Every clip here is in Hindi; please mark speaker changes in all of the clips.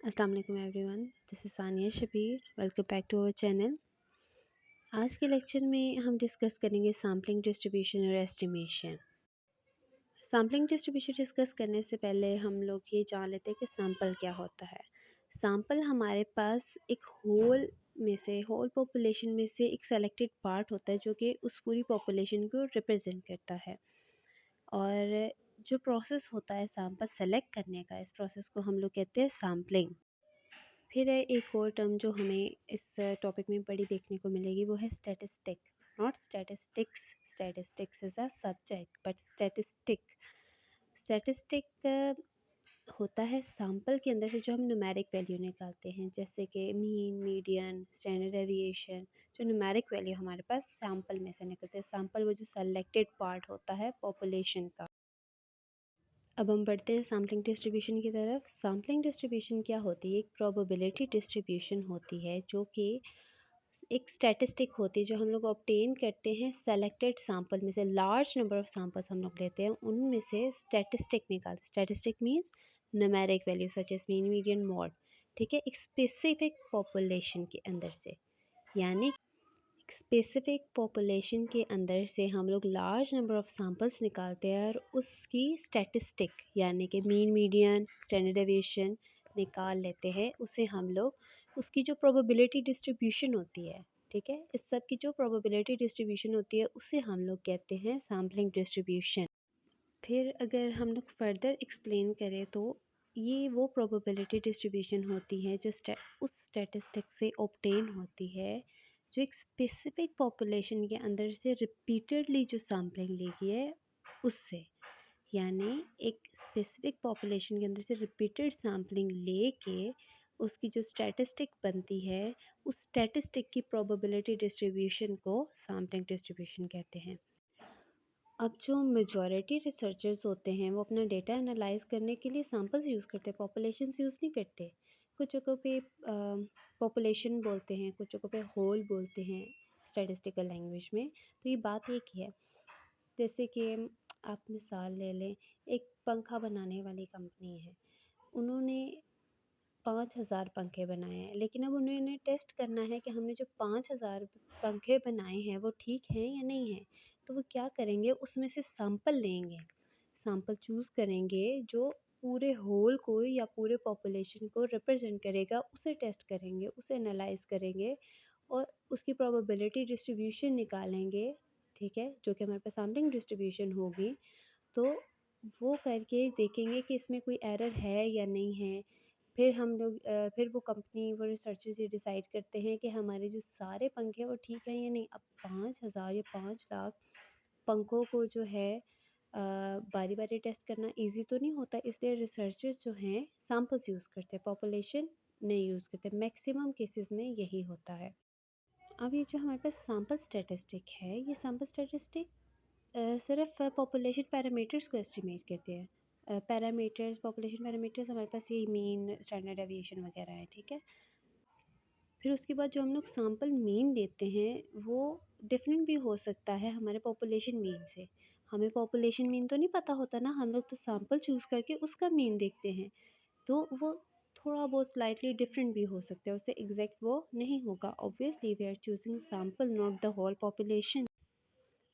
Speaker 1: अस्सलाम वालेकुम everyone, this is Sania Shabir. Welcome back to our channel. आज के लेक्चर में हम डिस्कस करेंगे सैम्पलिंग डिस्ट्रीब्यूशन और एस्टिमेशन। सैम्पलिंग डिस्ट्रीब्यूशन डिस्कस करने से पहले हम लोग ये जान लेते हैं कि सैम्पल क्या होता है। सैम्पल हमारे पास एक होल पॉपुलेशन में से एक सेलेक्टेड पार्ट होता है जो कि उस पूरी पॉपुलेशन को रिप्रेजेंट करता है। और जो प्रोसेस होता है सैम्पल सेलेक्ट करने का, इस प्रोसेस को हम लोग कहते हैं सैम्पलिंग। फिर है एक और टर्म जो हमें इस टॉपिक में बड़ी देखने को मिलेगी, वो है statistic. Not statistics, statistics is a subject but statistic होता है सैंपल के अंदर से जो हम न्यूमेरिक वैल्यू निकालते हैं, जैसे कि मीन, मीडियन, स्टैंडर्ड डेविएशन। जो न्यूमेरिक वैल्यू हमारे पास सैंपल में से निकलते हैं, सैंपल वो जो सेलेक्टेड पार्ट होता है पॉपुलेशन का। अब हम बढ़ते हैं सैम्पलिंग डिस्ट्रीब्यूशन की तरफ। सैम्पलिंग डिस्ट्रीब्यूशन क्या होती है? एक प्रोबेबिलिटी डिस्ट्रीब्यूशन होती है जो कि एक स्टैटिस्टिक होती है जो हम लोग ऑब्टेन करते हैं सेलेक्टेड सैंपल में से। लार्ज नंबर ऑफ सैंपल्स हम लोग लेते हैं, उनमें से स्टैटिस्टिक निकालते हैं। Statistic means numeric value such as mean, median, mode. ठीक है, एक स्पेसिफिक पॉपुलेशन के अंदर से, यानी स्पेसिफिक पॉपुलेशन के अंदर से हम लोग लार्ज नंबर ऑफ सैंपल्स निकालते हैं और उसकी स्टैटिस्टिक यानी कि मीन, मीडियन, स्टैंडर्ड डेविएशन निकाल लेते हैं। उसे हम लोग उसकी जो प्रोबेबिलिटी डिस्ट्रीब्यूशन होती है, ठीक है, इस सब की जो प्रोबेबिलिटी डिस्ट्रीब्यूशन होती है उसे हम लोग कहते हैं सैम्पलिंग डिस्ट्रीब्यूशन। फिर अगर हम लोग फर्दर एक्सप्लेन करें तो ये वो प्रोबेबिलिटी डिस्ट्रीब्यूशन होती है जो उस स्टैटिस्टिक से ऑब्टेन होती है जो एक स्पेसिफिक पॉपुलेशन के अंदर से रिपीटेडली जो सैम्पलिंग ली गई है उससे। यानी एक स्पेसिफिक पॉपुलेशन के अंदर से रिपीटेड सैम्पलिंग लेके उसकी जो स्टैटिस्टिक बनती है, उस स्टैटिस्टिक की प्रोबेबिलिटी डिस्ट्रीब्यूशन को सैम्पलिंग डिस्ट्रीब्यूशन कहते हैं। अब जो मेजॉरिटी रिसर्चर्स होते हैं वो अपना डेटा एनालाइज करने के लिए सैम्पल्स यूज़ करते हैं, पॉपुलेशंस यूज़ नहीं करते। कुछ जगहों पे पॉपुलेशन बोलते हैं, कुछ जगहों पे होल बोलते हैं स्टैटिस्टिकल लैंग्वेज में। तो ये बात एक ही है। जैसे कि आप मिसाल ले लें, एक पंखा बनाने वाली कंपनी है, उन्होंने 5000 पंखे बनाए हैं, लेकिन अब उन्हें टेस्ट करना है कि हमने जो 5000 पंखे बनाए हैं वो ठीक हैं या नहीं हैं। तो वो क्या करेंगे, उसमें से सैंपल लेंगे, सैंपल चूज़ करेंगे जो पूरे होल को या पूरे पॉपुलेशन को रिप्रेजेंट करेगा, उसे टेस्ट करेंगे, उसे एनालाइज करेंगे और उसकी प्रोबेबिलिटी डिस्ट्रीब्यूशन निकालेंगे। ठीक है, जो कि हमारे पास सैम्पलिंग डिस्ट्रीब्यूशन होगी। तो वो करके देखेंगे कि इसमें कोई एरर है या नहीं है। फिर वो कंपनी, वो रिसर्चर्स ये डिसाइड करते हैं कि हमारे जो सारे पंखे वो ठीक हैं या नहीं। अब 5000 या 5 लाख पंखों को जो है बारी बारी टेस्ट करना इजी तो नहीं होता, इसलिए रिसर्चर्स जो हैं सैम्पल्स यूज़ करते हैं, पॉपुलेशन नहीं यूज़ करते। मैक्सिमम केसेस में यही होता है। अब ये जो हमारे पास सैम्पल स्टैटिस्टिक है, ये सैम्पल स्टैटिस्टिक सिर्फ पॉपुलेशन पैरामीटर्स को एस्टिमेट करते हैं। पैरामीटर्स, पॉपुलेशन पैरामीटर्स हमारे पास ये मीन, स्टैंडर्ड डेविएशन वगैरह है। ठीक है, फिर उसके बाद जो हम लोग सैंपल मीन लेते हैं वो डिफरेंट भी हो सकता है हमारे पॉपुलेशन मीन से। हमें पॉपुलेशन मीन तो नहीं पता होता ना, हम लोग तो सैंपल चूज़ करके उसका मीन देखते हैं, तो वो थोड़ा बहुत स्लाइटली डिफरेंट भी हो सकता है, उससे एग्जैक्ट वो नहीं होगा। Obviously we are choosing sample, not the whole population.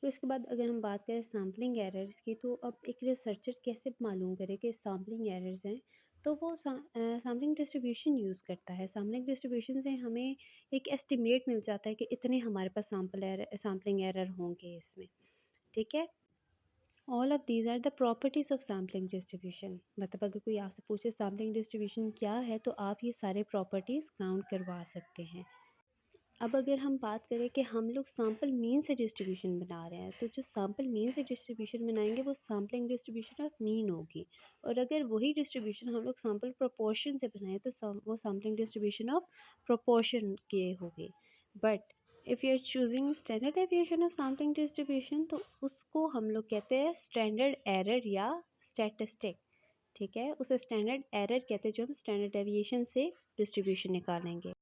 Speaker 1: फिर उसके बाद अगर हम बात करें सैम्पलिंग एरर्स की, तो अब एक रिसर्चर कैसे मालूम करे कि सैम्पलिंग एरर्स हैं? तो वो सैम्पलिंग डिस्ट्रीब्यूशन यूज़ करता है। सैम्पलिंग डिस्ट्रीब्यूशन से हमें एक एस्टिमेट मिल जाता है कि इतने हमारे पास सैम्पलिंग एरर होंगे इसमें। ठीक है, all of these are the properties of sampling distribution. मतलब अगर कोई आपसे पूछे सैम्पलिंग डिस्ट्रीब्यूशन क्या है, तो आप ये सारे प्रॉपर्टीज़ काउंट करवा सकते हैं। अब अगर हम बात करें कि हम लोग सैम्पल मीन से डिस्ट्रीब्यूशन बना रहे हैं, तो जो सैम्पल मीन से डिस्ट्रीब्यूशन बनाएंगे वो सैम्पलिंग डिस्ट्रीब्यूशन ऑफ मीन होगी। और अगर वही डिस्ट्रीब्यूशन हम लोग सैम्पल प्रोपोर्शन से बनाएं तो वो सैम्पलिंग डिस्ट्रीब्यूशन ऑफ प्रोपोर्शन के होगी। But if you are choosing standard deviation of sampling distribution, तो उसको हम लोग कहते हैं स्टैंडर्ड एरर या स्टैटिस्टिक। ठीक है, उसे स्टैंडर्ड एरर कहते हैं जो हम स्टैंडर्ड डेविएशन से डिस्ट्रीब्यूशन निकालेंगे।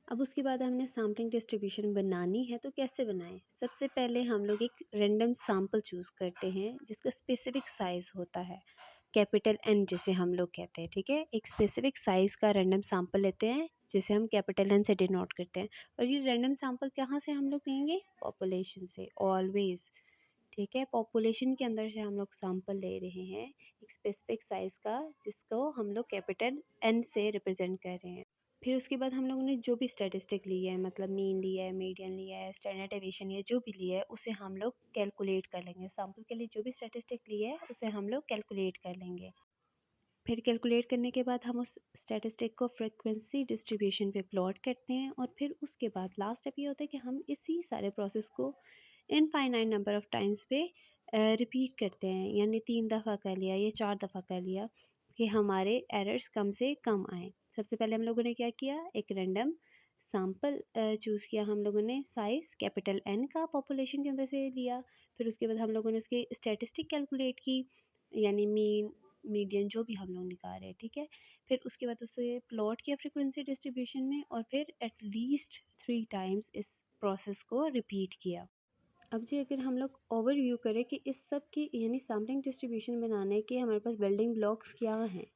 Speaker 1: अब उसके बाद हमने सैम्पलिंग डिस्ट्रीब्यूशन बनानी है, तो कैसे बनाएं? सबसे पहले हम लोग एक रैंडम सैंपल चूज़ करते हैं जिसका स्पेसिफिक साइज़ होता है। कैपिटल N जिसे हम लोग कहते हैं, ठीक है। एक स्पेसिफिक साइज़ का रैंडम सैंपल लेते हैं जिसे हम कैपिटल N से डिनोट करते हैं, और ये रैंडम सैंपल कहाँ से हम लोग लेंगे? पॉपुलेशन से, ऑलवेज, ठीक है। पॉपुलेशन के अंदर से हम लोग सैंपल ले रहे हैं एक स्पेसिफिक साइज़ का, जिसको हम लोग कैपिटल N से रिप्रेजेंट कर रहे हैं। फिर उसके बाद हम लोगों ने जो भी स्टैटिस्टिक ली है, मतलब मीन लिया है, मीडियन लिया है, स्टैंडर्ड डेविएशन लिया है, जो भी लिया है उसे हम लोग कैलकुलेट कर लेंगे। सैंपल के लिए जो भी स्टैटिस्टिक लिया है उसे हम लोग कैलकुलेट कर लेंगे। फिर कैलकुलेट करने के बाद हम उस स्टैटिस्टिक को फ्रीक्वेंसी डिस्ट्रीब्यूशन पे प्लॉट करते हैं, और फिर उसके बाद लास्ट स्टेप ये होता है कि हम इसी सारे प्रोसेस को इनफाइनाइट नंबर ऑफ टाइम्स पे रिपीट करते हैं, यानी 3 दफ़ा कर लिया या 4 दफ़ा कर लिया, कि हमारे एरर्स कम से कम आए। सबसे पहले हम लोगों ने क्या किया, एक रैंडम सैंपल चूज़ किया हम लोगों ने, साइज़ कैपिटल N का पॉपुलेशन के अंदर से लिया। फिर उसके बाद हम लोगों ने उसकी स्टैटिस्टिक कैलकुलेट की, यानी मीन मीडियन जो भी हम लोग निकाल रहे हैं, ठीक है। फिर उसके बाद उसे प्लॉट किया फ्रीक्वेंसी डिस्ट्रीब्यूशन में, और फिर एटलीस्ट 3 टाइम्स इस प्रोसेस को रिपीट किया। अब जी अगर हम लोग ओवरव्यू करें कि इस सब की यानी सैम्पलिंग डिस्ट्रीब्यूशन बनाने के हमारे पास बिल्डिंग ब्लॉक्स क्या हैं,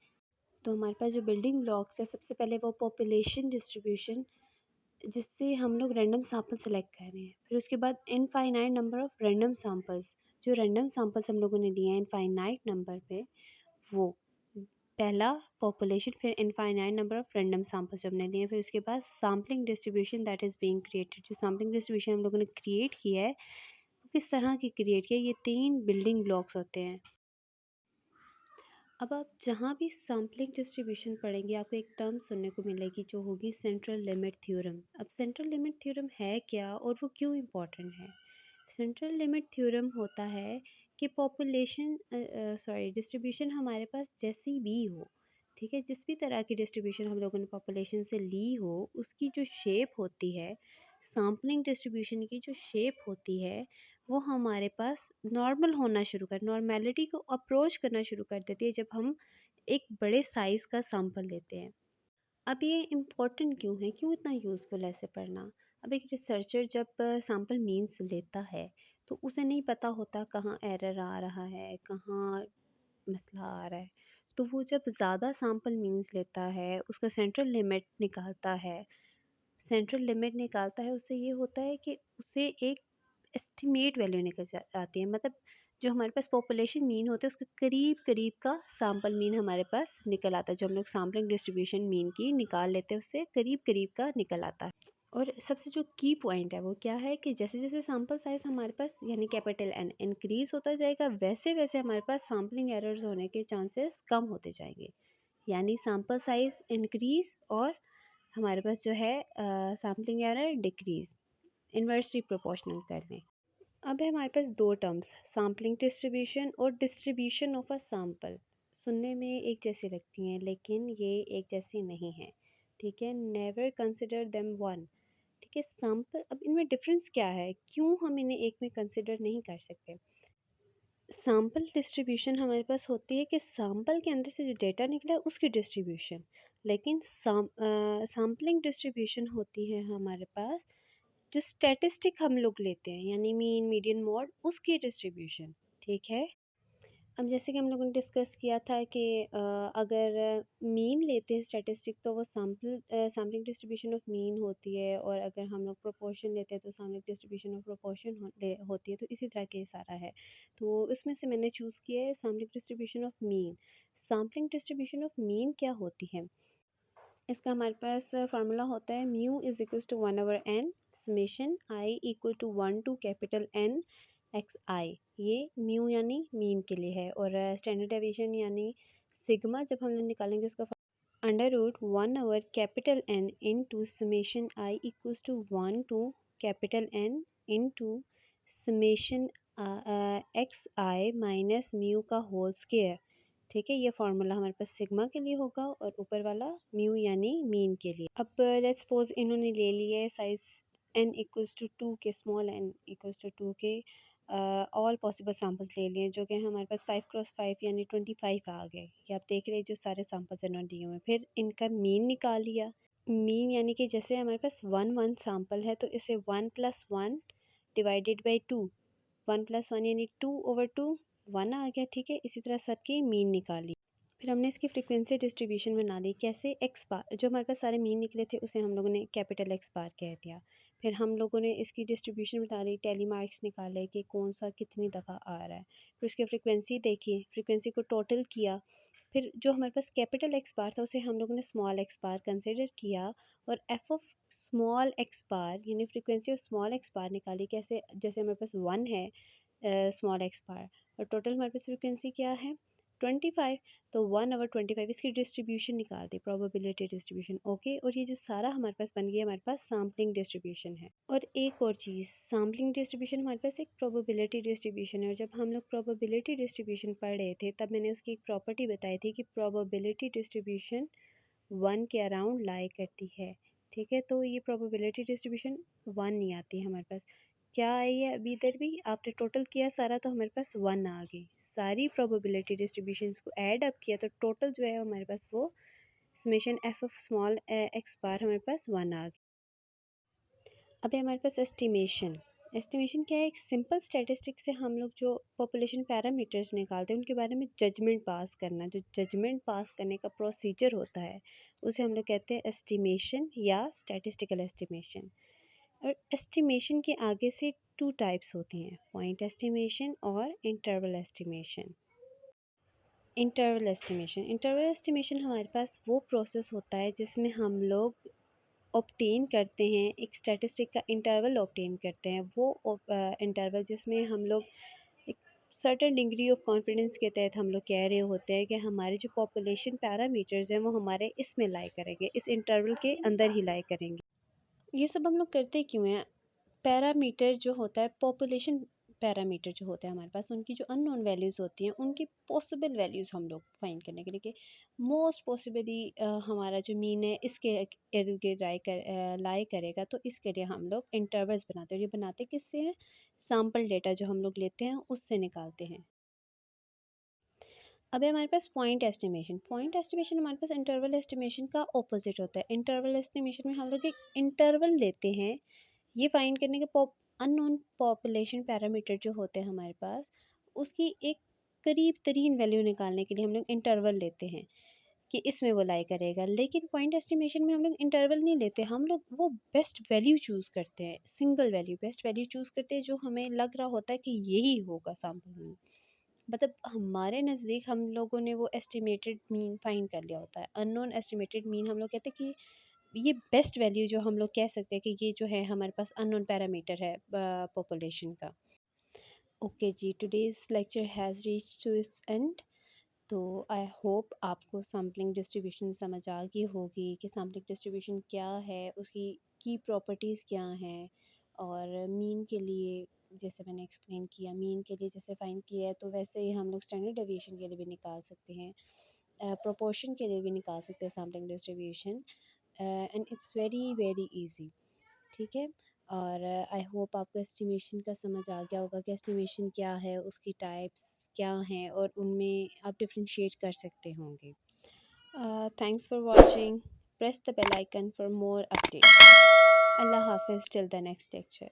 Speaker 1: तो हमारे पास जो बिल्डिंग ब्लॉक्स है, सबसे पहले वो पॉपुलेशन डिस्ट्रीब्यूशन, जिससे हम लोग रैंडम सैंपल सेलेक्ट कर रहे हैं। फिर उसके बाद infinite number of random samples, जो रैंडम सैंपल्स हम लोगों ने लिए हैं इनफाइनाइट नंबर पे, वो पहला पॉपुलेशन, फिर infinite number of random samples जो हमने लिए। फिर उसके बाद sampling distribution that is being created, जो सैम्पलिंग डिस्ट्रीब्यूशन हम लोगों ने क्रिएट किया है, वो किस तरह की क्रिएट किया है, ये 3 बिल्डिंग ब्लॉक्स होते हैं। अब आप जहाँ भी सैम्पलिंग डिस्ट्रीब्यूशन पढ़ेंगे, आपको एक टर्म सुनने को मिलेगी जो होगी सेंट्रल लिमिट थ्योरम। अब सेंट्रल लिमिट थ्योरम है क्या और वो क्यों इम्पोर्टेंट है? सेंट्रल लिमिट थ्योरम होता है कि पॉपुलेशन डिस्ट्रीब्यूशन हमारे पास जैसी भी हो, ठीक है, जिस भी तरह की डिस्ट्रीब्यूशन हम लोगों ने पॉपुलेशन से ली हो, उसकी जो शेप होती है, सैम्पलिंग डिस्ट्रीब्यूशन की जो शेप होती है, वो हमारे पास नॉर्मल होना शुरू कर नॉर्मेलिटी को अप्रोच करना शुरू कर देती है जब हम एक बड़े साइज़ का सैंपल लेते हैं। अब ये इम्पोर्टेंट क्यों है, क्यों इतना यूज़फुल है इसे पढ़ना? अब एक रिसर्चर जब सैंपल मीन्स लेता है, तो उसे नहीं पता होता कहाँ एरर आ रहा है, कहाँ मसला आ रहा है। तो वो जब ज़्यादा सैंपल मीन्स लेता है, उसका सेंट्रल लिमिट निकालता है, सेंट्रल लिमिट निकालता है, उससे ये होता है कि उसे एक एस्टिमेट वैल्यू निकल आती है, मतलब जो हमारे पास पॉपुलेशन मीन होता है उसके करीब करीब का सैंपल मीन हमारे पास निकल आता है। जो हम लोग सैम्पलिंग डिस्ट्रीब्यूशन मीन की निकाल लेते हैं, उससे करीब करीब का निकल आता है। और सबसे जो की पॉइंट है वो क्या है कि जैसे जैसे सैम्पल साइज हमारे पास यानी कैपिटल N इंक्रीज होता जाएगा, वैसे वैसे हमारे पास सैम्पलिंग एरर्स होने के चांसेस कम होते जाएंगे। यानी सैम्पल साइज इंक्रीज और हमारे पास जो है sampling error decrease, inversely proportional कर लें। अब है हमारे पास दो टर्म्स, सैम्पलिंग डिस्ट्रीब्यूशन और डिस्ट्रीब्यूशन ऑफ अ सैंपल। सुनने में एक जैसी लगती हैं लेकिन ये एक जैसी नहीं है, ठीक है। नेवर कंसिडर देम वन, ठीक है। सैंपल, अब इनमें डिफरेंस क्या है, क्यों हम इन्हें एक में कंसिडर नहीं कर सकते? सैंपल डिस्ट्रीब्यूशन हमारे पास होती है कि सैंपल के अंदर से जो डेटा निकला है उसकी डिस्ट्रीब्यूशन, लेकिन सैम्पलिंग डिस्ट्रीब्यूशन होती है हमारे पास जो स्टैटिस्टिक हम लोग लेते हैं, यानी मीन मीडियन मॉड, उसकी डिस्ट्रीब्यूशन, ठीक है। अब जैसे कि हम लोगों ने डिस्कस किया था कि अगर मीन लेते हैं स्टैटिस्टिक तो वो सैम्पलिंग डिस्ट्रीब्यूशन ऑफ मीन होती है, और अगर हम लोग प्रोपोर्शन लेते हैं तो सैम्पलिंग डिस्ट्रीब्यूशन ऑफ प्रोपोर्शन होती है। तो इसी तरह के सारा है, तो इसमें से मैंने चूज़ किया है sampling distribution of mean. Sampling distribution of mean क्या होती है? इसका हमारे पास फार्मूला होता है mu is equal to 1/n summation i equal to 1 to capital N x i. ये म्यू यानी मीन के लिए है, और स्टैंडर्ड डेविएशन यानी सिग्मा जब हम लोग निकालेंगे उसका अंडर रूट 1/कैपिटल N into summation i equal to 1 to capital N into summation x i minus mu का होल स्क्वायर, ठीक है। ये फार्मूला हमारे पास सिग्मा के लिए होगा और ऊपर वाला म्यू यानी मीन के लिए। अब लेट्स सपोज इन्होंने ले लिया है साइज n इक्वल्स टू 2 के, स्मॉल n इक्वल्स टू 2 के ऑल पॉसिबल सैम्पल्स ले लिए, जो कि हमारे पास 5x5 यानी 25 आ गए। ये आप देख रहे हैं जो सारे सैम्पल्स इन्होंने दिए हुए हैं। फिर इनका मीन निकाल लिया। मीन यानी कि जैसे हमारे पास 1 सैम्पल है तो इसे 1 + 1 डिवाइडेड बाई 2, 1 + 1 यानी 2/2 1 आ गया, ठीक है। इसी तरह सबकी मीन निकाली। फिर हमने इसकी फ्रीक्वेंसी डिस्ट्रीब्यूशन बना ली। कैसे? एक्स बार, जो हमारे पास सारे मीन निकले थे उसे हम लोगों ने कैपिटल एक्स बार कह दिया। फिर हम लोगों ने इसकी डिस्ट्रीब्यूशन बना ली, टेली मार्क्स निकाले कि कौन सा कितनी दफ़ा आ रहा है। फिर उसकी फ्रीक्वेंसी देखी, फ्रीक्वेंसी को टोटल किया। फिर जो हमारे पास कैपिटल एक्स बार था उसे हम लोगों ने स्मॉल एक्स बार कंसिडर किया, और एफ ऑफ स्मॉल एक्स बार यानी फ्रीक्वेंसी ऑफ स्मॉल एक्स बार निकाली। कैसे? जैसे हमारे पास 1 है स्मॉल एक्स बार, और टोटल हमारे पास फ्रीक्वेंसी क्या है 25, तो 1/25 इसकी डिस्ट्रीब्यूशन निकाल दी, प्रोबेबिलिटी डिस्ट्रीब्यूशन। ओके, और ये जो सारा हमारे पास बन गया, हमारे पास सैम्पलिंग डिस्ट्रीब्यूशन है। और एक और चीज़, सैम्पलिंग डिस्ट्रीब्यूशन हमारे पास एक प्रोबेबिलिटी डिस्ट्रीब्यूशन है, और जब हम लोग प्रोबेबिलिटी डिस्ट्रीब्यूशन पढ़ रहे थे तब मैंने उसकी एक प्रॉपर्टी बताई थी कि प्रोबेबिलिटी डिस्ट्रीब्यूशन 1 के अराउंड लाई करती है, ठीक है। तो ये प्रोबेबिलिटी डिस्ट्रीब्यूशन 1 नहीं आती है हमारे पास। क्या आई है अभी इधर भी? आपने टोटल किया सारा तो हमारे पास 1 आ गई। सारी प्रोबेबिलिटी डिस्ट्रीब्यूशंस को ऐड अप किया तो टोटल जो है हमारे पास वो summation f of small x bar हमारे पास 1 आ गई। अब है हमारे पास एस्टिमेशन। एस्टिमेशन क्या है? एक सिंपल स्टैटिस्टिक से हम लोग जो पॉपुलेशन पैरामीटर्स निकालते हैं उनके बारे में जजमेंट पास करना। जो जजमेंट पास करने का प्रोसीजर होता है उसे हम लोग कहते हैं एस्टिमेशन या स्टैटिस्टिकल एस्टिमेशन। और एस्टिमेशन के आगे से 2 टाइप्स होती हैं, पॉइंट एस्टिमेशन और इंटरवल एस्टिमेशन। इंटरवल एस्टिमेशन हमारे पास वो प्रोसेस होता है जिसमें हम लोग ऑब्टेन करते हैं, एक स्टैटिस्टिक का इंटरवल ऑब्टेन करते हैं। वो इंटरवल जिसमें हम लोग एक सर्टेन डिग्री ऑफ कॉन्फिडेंस के तहत हम लोग कह रहे होते हैं कि हमारे जो पॉपुलेशन पैरामीटर्स हैं वो हमारे इसमें लाई करेंगे, इस इंटरवल के अंदर ही लाई करेंगे। ये सब हम लोग करते क्यों हैं? पैरामीटर जो होता है, पॉपुलेशन पैरामीटर जो होते हैं हमारे पास, उनकी जो अननोन वैल्यूज़ होती हैं उनकी पॉसिबल वैल्यूज़ हम लोग फाइंड करने के लिए कि मोस्ट पॉसिबली हमारा जो मीन है इसके इर्द गिर्द लाई करेगा, तो इसके लिए हम लोग इंटरवल्स बनाते हैं। ये बनाते किससे हैं? सैम्पल डेटा जो हम लोग लेते हैं उससे निकालते हैं। अब है हमारे पास पॉइंट एस्टिमेशन। पॉइंट एस्टिमेशन हमारे पास इंटरवल एस्टिमेशन का ऑपोजिट होता है। इंटरवल एस्टिमेशन में हम लोग एक इंटरवल लेते हैं ये फाइंड करने के अननोन पॉपुलेशन पैरामीटर जो होते हैं हमारे पास, उसकी एक करीब तरीन वैल्यू निकालने के लिए हम लोग इंटरवल लेते हैं कि इसमें वो लाई करेगा। लेकिन पॉइंट एस्टिमेशन में हम लोग इंटरवल नहीं लेते, हम लोग वो बेस्ट वैल्यू चूज़ करते हैं, single value best value choose करते हैं जो हमें लग रहा होता है कि यही होगा सैम्पल में। मतलब हमारे नज़दीक हम लोगों ने वो एस्टिमेटेड मीन फाइंड कर लिया होता है। अननोन एस्टिमेटेड मीन हम लोग कहते हैं कि ये बेस्ट वैल्यू जो हम लोग कह सकते हैं कि ये जो है हमारे पास अननोन पैरामीटर है पॉपुलेशन का। ओके जी, today's lecture has reached to its end. तो आई होप आपको सैम्पलिंग डिस्ट्रीब्यूशन समझ आ गई होगी कि सैम्पलिंग डिस्ट्रीब्यूशन क्या है, उसकी की प्रॉपर्टीज़ क्या हैं, और मीन के लिए जैसे मैंने एक्सप्लेन किया, मीन के लिए जैसे फाइंड किया है तो वैसे ही हम लोग स्टैंडर्ड डेविएशन के लिए भी निकाल सकते हैं, प्रोपोर्शन के लिए भी निकाल सकते हैं sampling distribution, and it's very very easy, ठीक है। और आई होप आपको एस्टिमेशन का समझ आ गया होगा कि एस्टिमेशन क्या है, उसकी टाइप्स क्या हैं, और उनमें आप डिफ्रेंशिएट कर सकते होंगे। Thanks for watching, press the bell icon for more updates. अल्लाह हाफिज़ टिल द नेक्स्ट लेक्चर।